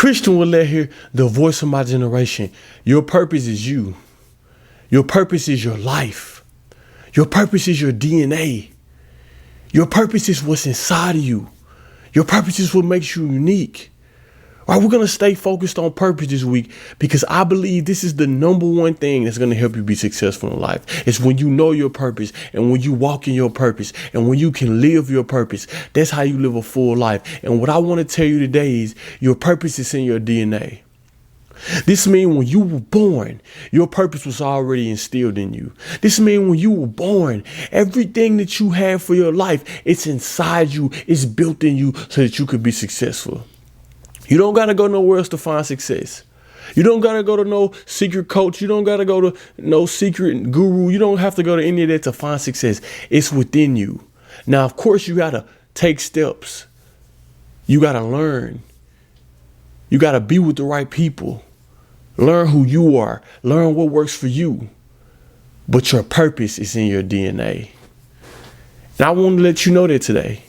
Christion Willett here, the voice of my generation. Your purpose is you. Your purpose is your life. Your purpose is your DNA. Your purpose is what's inside of you. Your purpose is what makes you unique. All right, we're going to stay focused on purpose this week because I believe this is the number one thing that's going to help you be successful in life. It's when you know your purpose and when you walk in your purpose and when you can live your purpose. That's how you live a full life. And what I want to tell you today is your purpose is in your DNA. This means when you were born, your purpose was already instilled in you. This means when you were born, everything that you have for your life, it's inside you, it's built in you so that you could be successful. You don't got to go nowhere else to find success. You don't got to go to no secret coach. You don't got to go to no secret guru. You don't have to go to any of that to find success. It's within you. Now, of course, you got to take steps. You got to learn. You got to be with the right people. Learn who you are. Learn what works for you. But your purpose is in your DNA. And I want to let you know that today.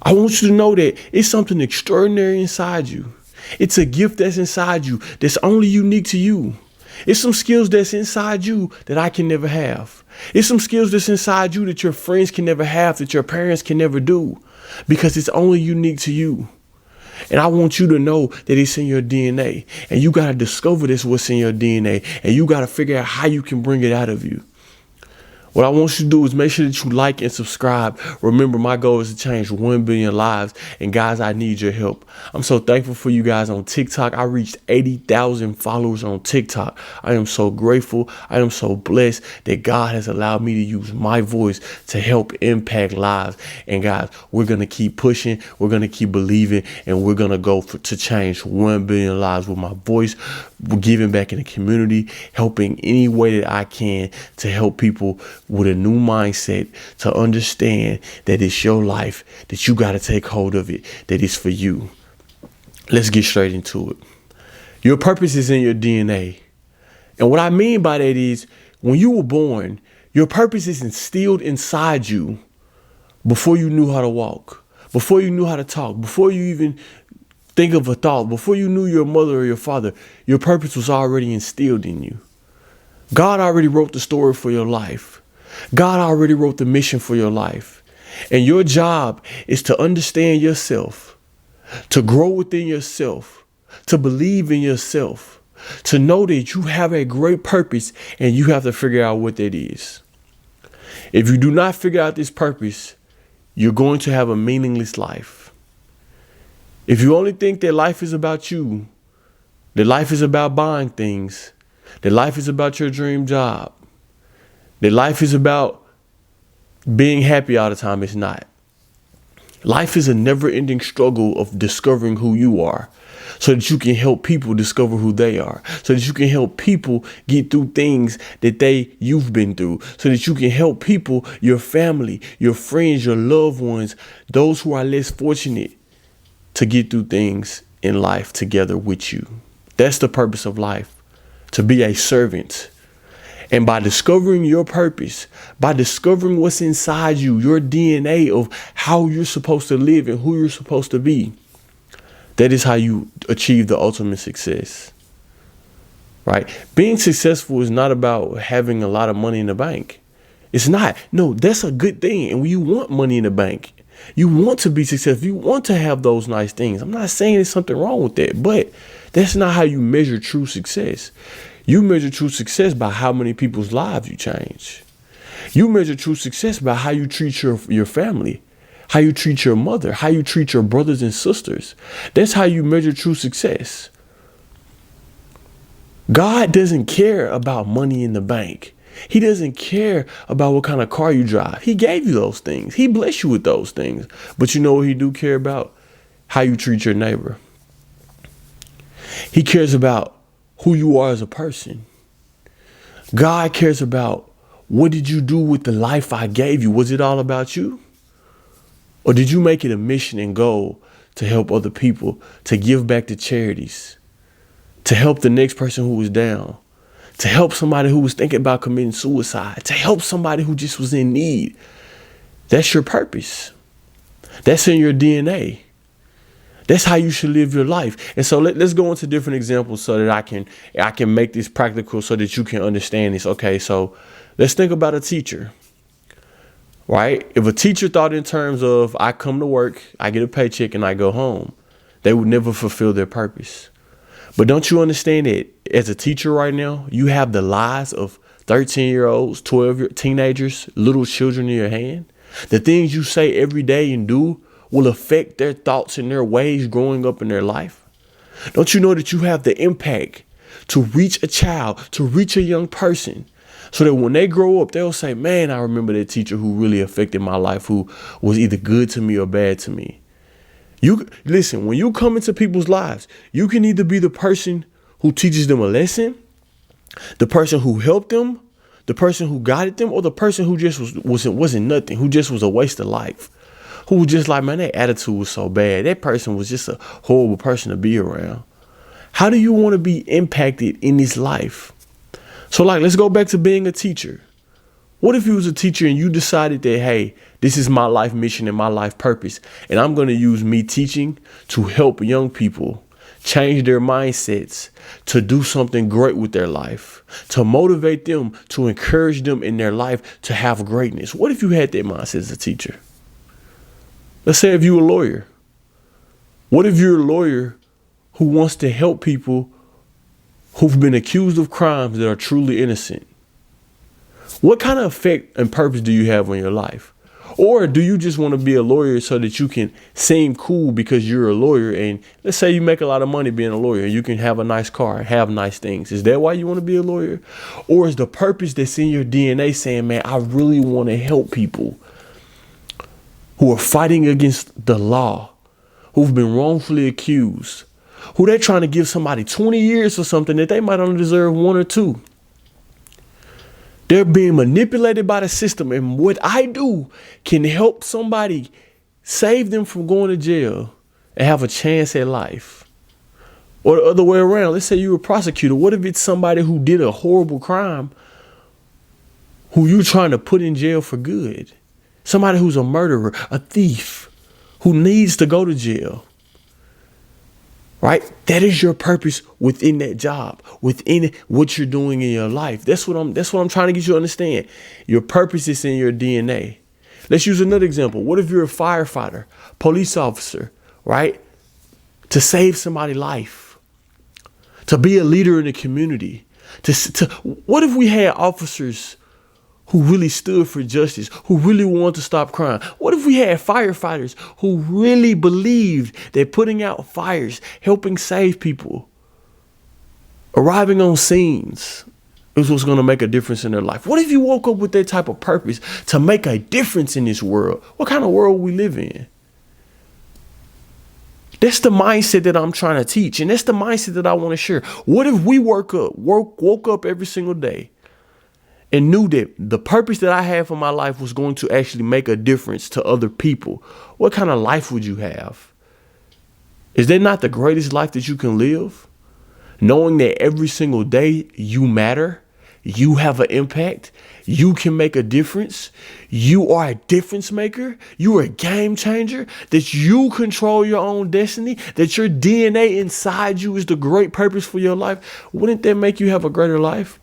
I want you to know that it's something extraordinary inside you. It's a gift that's inside you that's only unique to you. It's some skills that's inside you that I can never have. It's some skills that's inside you that your friends can never have, that your parents can never do, because it's only unique to you. And I want you to know that it's in your DNA, and you got to discover this, what's in your DNA, and you got to figure out how you can bring it out of you. What I want you to do is make sure that you like and subscribe. Remember, my goal is to change 1 billion lives. And guys, I need your help. I'm so thankful for you guys on TikTok. I reached 80,000 followers on TikTok. I am so grateful. I am so blessed that God has allowed me to use my voice to help impact lives. And guys, we're going to keep pushing. We're going to keep believing. And we're going to go to change 1 billion lives with my voice. We're giving back in the community, helping any way that I can to help people with a new mindset, to understand that it's your life, that you got to take hold of it, that it's for you. Let's get straight into it. Your purpose is in your DNA. And what I mean by that is when you were born, your purpose is instilled inside you before you knew how to walk, before you knew how to talk, before you even think of a thought, before you knew your mother or your father. Your purpose was already instilled in you. God already wrote the story for your life. God already wrote the mission for your life. And your job is to understand yourself, to grow within yourself, to believe in yourself, to know that you have a great purpose and you have to figure out what that is. If you do not figure out this purpose, you're going to have a meaningless life. If you only think that life is about you, that life is about buying things, that life is about your dream job, that life is about being happy all the time, it's not. Life is a never-ending struggle of discovering who you are so that you can help people discover who they are, so that you can help people get through things that you've been through, so that you can help people, your family, your friends, your loved ones, those who are less fortunate to get through things in life together with you. That's the purpose of life, to be a servant. And by discovering your purpose, by discovering what's inside you, your DNA of how you're supposed to live and who you're supposed to be, that is how you achieve the ultimate success, right? Being successful is not about having a lot of money in the bank. It's not. No, that's a good thing. And when you want money in the bank, you want to be successful. You want to have those nice things. I'm not saying there's something wrong with that, but that's not how you measure true success. You measure true success by how many people's lives you change. You measure true success by how you treat your family, how you treat your mother, how you treat your brothers and sisters. That's how you measure true success. God doesn't care about money in the bank. He doesn't care about what kind of car you drive. He gave you those things. He blessed you with those things. But you know what he do care about? How you treat your neighbor. He cares about who you are as a person. God cares about what did you do with the life I gave you? Was it all about you? Or did you make it a mission and goal to help other people, to give back to charities, to help the next person who was down, to help somebody who was thinking about committing suicide, to help somebody who just was in need? That's your purpose. That's in your DNA. That's how you should live your life. And so let's go into different examples so that I can make this practical so that you can understand this. Okay, so let's think about a teacher, right? If a teacher thought in terms of I come to work, I get a paycheck, and I go home, they would never fulfill their purpose. But don't you understand that as a teacher right now, you have the lives of 13-year-olds, 12 teenagers, little children in your hand? The things you say every day and do will affect their thoughts and their ways growing up in their life. Don't you know that you have the impact to reach a child, to reach a young person, so that when they grow up, they'll say, man, I remember that teacher who really affected my life, who was either good to me or bad to me. You listen, when you come into people's lives, you can either be the person who teaches them a lesson, the person who helped them, the person who guided them, or the person who just wasn't nothing, who just was a waste of life. Who was just like, man, that attitude was so bad. That person was just a horrible person to be around. How do you want to be impacted in this life? So let's go back to being a teacher. What if you was a teacher and you decided that, hey, this is my life mission and my life purpose, and I'm going to use me teaching to help young people change their mindsets, to do something great with their life, to motivate them, to encourage them in their life to have greatness. What if you had that mindset as a teacher? Let's say if you're a lawyer. What if you're a lawyer who wants to help people who've been accused of crimes that are truly innocent? What kind of effect and purpose do you have on your life? Or do you just want to be a lawyer so that you can seem cool because you're a lawyer, and let's say you make a lot of money being a lawyer and you can have a nice car, have nice things. Is that why you want to be a lawyer? Or is the purpose that's in your DNA saying, man, I really want to help people who are fighting against the law, who've been wrongfully accused, who they're trying to give somebody 20 years for something that they might only deserve 1 or 2. They're being manipulated by the system. And what I do can help somebody save them from going to jail and have a chance at life. Or the other way around. Let's say you're a prosecutor. What if it's somebody who did a horrible crime who you're trying to put in jail for good? Somebody who's a murderer, a thief, who needs to go to jail. Right? That is your purpose within that job, within what you're doing in your life. That's what I'm trying to get you to understand. Your purpose is in your DNA. Let's use another example. What if you're a firefighter, police officer, right? To save somebody's life, to be a leader in the community. What if we had officers who really stood for justice, who really wanted to stop crime? What if we had firefighters who really believed that putting out fires, helping save people, arriving on scenes is what's going to make a difference in their life? What if you woke up with that type of purpose to make a difference in this world? What kind of world we live in? That's the mindset that I'm trying to teach, and that's the mindset that I want to share. What if we woke up every single day and knew that the purpose that I had for my life was going to actually make a difference to other people? What kind of life would you have? Is that not the greatest life that you can live? Knowing that every single day you matter, you have an impact, you can make a difference, you are a difference maker, you are a game changer, that you control your own destiny, that your DNA inside you is the great purpose for your life. Wouldn't that make you have a greater life?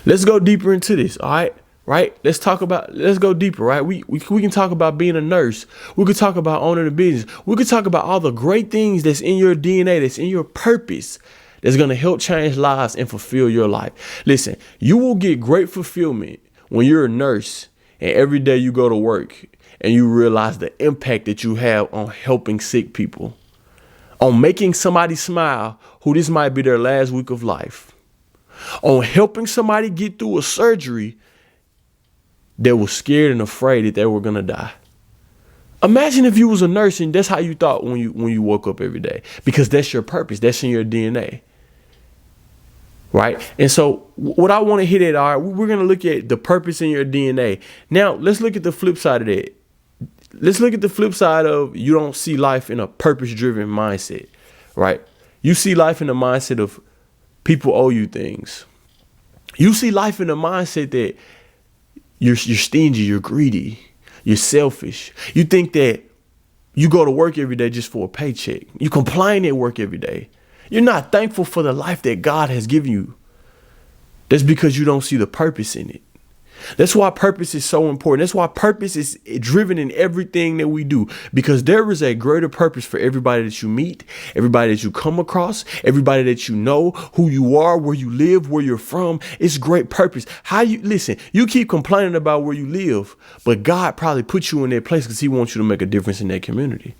Let's go deeper into this, all right? Right? Let's go deeper, right? We can talk about being a nurse. We could talk about owning a business. We could talk about all the great things that's in your DNA, that's in your purpose, that's going to help change lives and fulfill your life. Listen, you will get great fulfillment when you're a nurse and every day you go to work and you realize the impact that you have on helping sick people, on making somebody smile who this might be their last week of life, on helping somebody get through a surgery that was scared and afraid that they were going to die. Imagine if you was a nurse and that's how you thought when you woke up every day, because that's your purpose. That's in your DNA. Right? And so what I want to hit at, all right, we're going to look at the purpose in your DNA. Now, let's look at the flip side of that. Let's look at the flip side of you don't see life in a purpose-driven mindset, right? You see life in the mindset of people owe you things. You see life in the mindset that you're stingy, you're greedy, you're selfish. You think that you go to work every day just for a paycheck. You complain at work every day. You're not thankful for the life that God has given you. That's because you don't see the purpose in it. That's why purpose is so important. That's why purpose is driven in everything that we do, because there is a greater purpose for everybody that you meet, everybody that you come across, everybody that you know, who you are, where you live, where you're from. It's great purpose. Listen, you keep complaining about where you live, but God probably put you in that place because he wants you to make a difference in that community.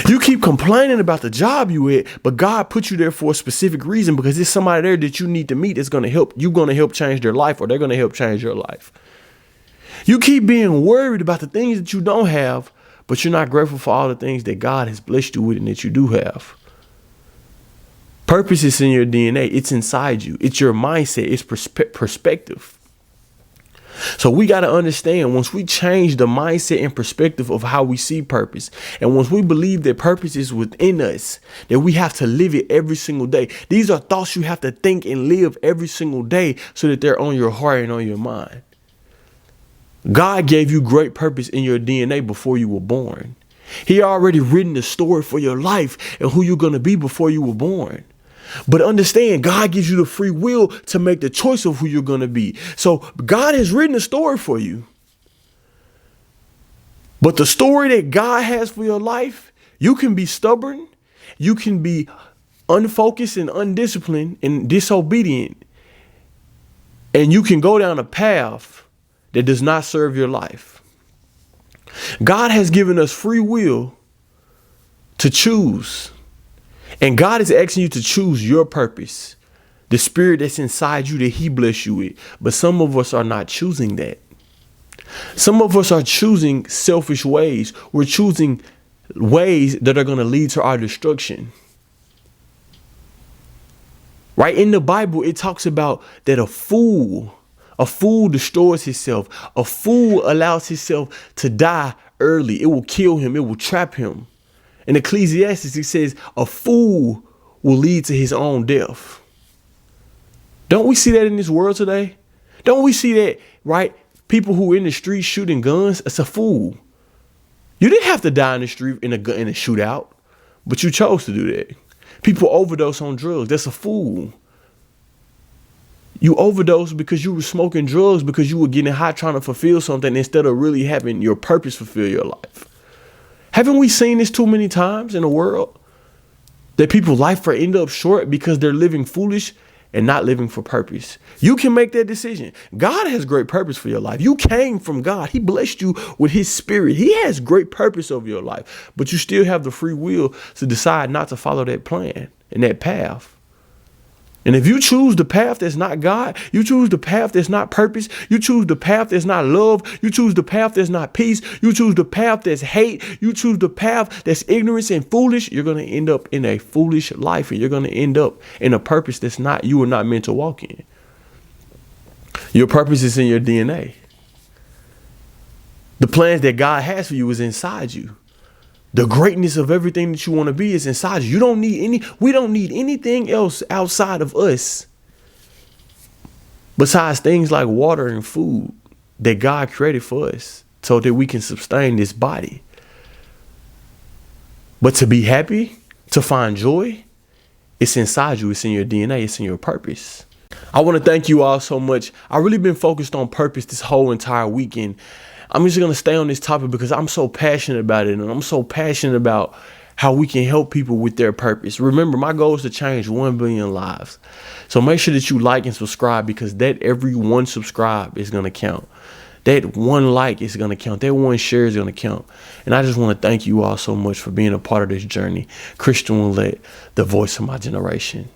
You keep complaining about the job you at, but God put you there for a specific reason, because there's somebody there that you need to meet that's going to help. You're going to help change their life, or they're going to help change your life. You keep being worried about the things that you don't have, but you're not grateful for all the things that God has blessed you with and that you do have. Purpose is in your DNA. It's inside you. It's your mindset. It's perspective. So we got to understand, once we change the mindset and perspective of how we see purpose, and once we believe that purpose is within us, that we have to live it every single day. These are thoughts you have to think and live every single day so that they're on your heart and on your mind. God gave you great purpose in your DNA before you were born. He already written the story for your life and who you're going to be before you were born. But understand, God gives you the free will to make the choice of who you're going to be. So God has written a story for you. But the story that God has for your life, you can be stubborn, you can be unfocused and undisciplined and disobedient, and you can go down a path that does not serve your life. God has given us free will to choose. And God is asking you to choose your purpose, the spirit that's inside you that he bless you with. But some of us are not choosing that. Some of us are choosing selfish ways. We're choosing ways that are going to lead to our destruction. Right? In the Bible, it talks about that a fool destroys himself. A fool allows himself to die early. It will kill him. It will trap him. In Ecclesiastes, it says a fool will lead to his own death. Don't we see that in this world today? Don't we see that, right? People who are in the street shooting guns, it's a fool. You didn't have to die in the street in a shootout, but you chose to do that. People overdose on drugs. That's a fool. You overdose because you were smoking drugs because you were getting high trying to fulfill something instead of really having your purpose fulfill your life. Haven't we seen this too many times in the world? That people's life end up short because they're living foolish and not living for purpose. You can make that decision. God has great purpose for your life. You came from God. He blessed you with his spirit. He has great purpose over your life, but you still have the free will to decide not to follow that plan and that path. And if you choose the path that's not God, you choose the path that's not purpose, you choose the path that's not love, you choose the path that's not peace, you choose the path that's hate, you choose the path that's ignorance and foolish, you're going to end up in a foolish life, and you're going to end up in a purpose that's not, you were not meant to walk in. Your purpose is in your DNA. The plans that God has for you is inside you. The greatness of everything that you want to be is inside you. We don't need anything else outside of us besides things like water and food that God created for us so that we can sustain this body. But to be happy, to find joy, it's inside you. It's in your DNA. It's in your purpose. I want to thank you all so much. I've really been focused on purpose this whole entire weekend. I'm just going to stay on this topic because I'm so passionate about it, and I'm so passionate about how we can help people with their purpose. Remember, my goal is to change 1 billion lives. So make sure that you like and subscribe, because that every one subscribe is going to count. That one like is going to count. That one share is going to count. And I just want to thank you all so much for being a part of this journey. Christion Willett, the voice of my generation.